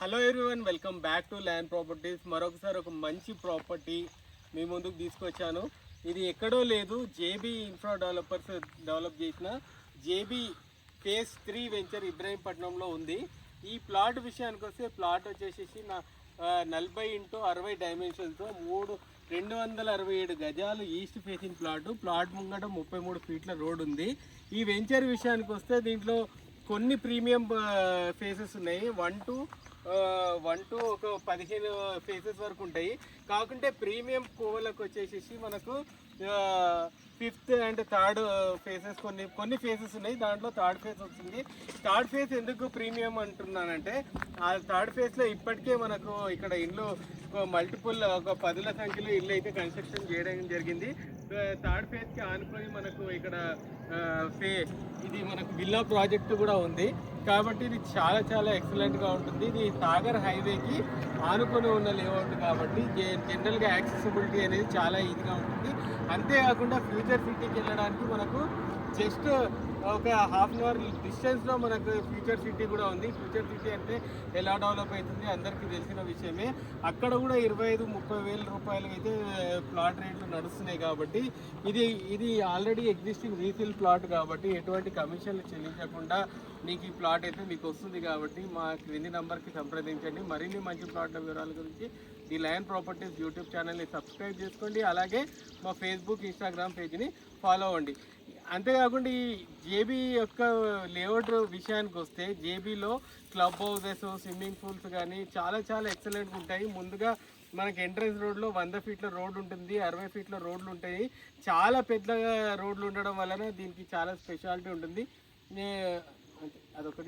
Hello everyone, welcome back to land properties. మరొకసారి ఒక మంచి ప్రాపర్టీ మీ ముందుకు తీసుకొచ్చాను. ఇది ఎక్కడో లేదు, జేబీ ఇన్ఫ్రా డెవలపర్స్ డెవలప్ చేసిన జేబీ ఫేజ్ 3 వెంచర్ ఇబ్రాహీంపట్నంలో ఉంది. ఈ ప్లాట్ విషయానికి వస్తే ప్లాట్ వచ్చేసి 40x60 డైమెన్షన్తో 267 గజాలు ఈస్ట్ ఫేసింగ్ ప్లాట్ ముంగట 33 ఫీట్ల రోడ్ ఉంది. ఈ వెంచర్ విషయానికి వస్తే దీంట్లో కొన్ని ప్రీమియం ఫేసెస్ ఉన్నాయి. 1 to ఒక 15 ఫేసెస్ వరకు ఉంటాయి. కాకుంటే ప్రీమియం కోవలకు వచ్చేసి మనకు 5th and 3rd ఫేసెస్ కొన్ని ఫేసెస్ ఉన్నాయి. దాంట్లో 3rd ఫేస్ వస్తుంది. 3rd ఫేస్ ఎందుకు ప్రీమియం అంటున్నానంటే, ఆ 3rd ఫేస్లో ఇప్పటికే మనకు ఇక్కడ ఇల్లు మల్టిపుల్ ఒక 10ల సంఖ్యలో ఇల్లు అయితే కన్స్ట్రక్షన్ చేయడం జరిగింది. 3rd ఫేజ్కి ఆనుకొని మనకు ఇక్కడ ఇది మనకు విల్లా ప్రాజెక్ట్ కూడా ఉంది. కాబట్టి ఇది చాలా ఎక్సలెంట్గా ఉంటుంది. ఇది సాగర్ హైవేకి ఆనుకొని ఉన్న లేఅవుట్ కాబట్టి జనరల్గా యాక్సెసిబిలిటీ అనేది చాలా ఈజీగా ఉంటుంది. అంతేకాకుండా ఫ్యూచర్ సిటీకి వెళ్ళడానికి మనకు జస్ట్ ఒక హాఫ్ అన్ అవర్ డిస్టెన్స్లో మనకు ఫ్యూచర్ సిటీ కూడా ఉంది. ఫ్యూచర్ సిటీ అంటే ఎలా డెవలప్ అవుతుంది అందరికీ తెలిసిన విషయమే. అక్కడ కూడా 25-30 వేల రూపాయలకి అయితే ప్లాట్ రేట్లు నడుస్తున్నాయి. కాబట్టి ఇది ఆల్రెడీ ఎగ్జిస్టింగ్ రీసేల్ ప్లాట్ కాబట్టి ఎటువంటి కమిషన్లు చెల్లించకుండా మీకు ఈ ప్లాట్ అయితే మీకు వస్తుంది. కాబట్టి మా క్రింది నంబర్కి సంప్రదించండి. మరిన్ని మంచి ప్లాట్ల వివరాల గురించి ది ల్యాండ్ ప్రాపర్టీస్ యూట్యూబ్ ఛానల్ని సబ్స్క్రైబ్ చేసుకోండి. అలాగే మా ఫేస్బుక్, ఇన్స్టాగ్రామ్ పేజ్ని ఫాలో అవ్వండి. అంతేకాకుండా ఈ జేబీ యొక్క లేఅవుట్ విషయానికి వస్తే జేబీలో క్లబ్ హౌసెస్, స్విమ్మింగ్ పూల్స్ కానీ చాలా ఎక్సలెంట్గా ఉంటాయి. ముందుగా మనకి ఎంట్రన్స్ రోడ్లో 100 ఫీట్ల రోడ్డు ఉంటుంది, 60 ఫీట్ల రోడ్లు ఉంటాయి. చాలా పెద్ద రోడ్లు ఉండడం వలన దీనికి చాలా స్పెషాలిటీ ఉంటుంది. అదొకటి.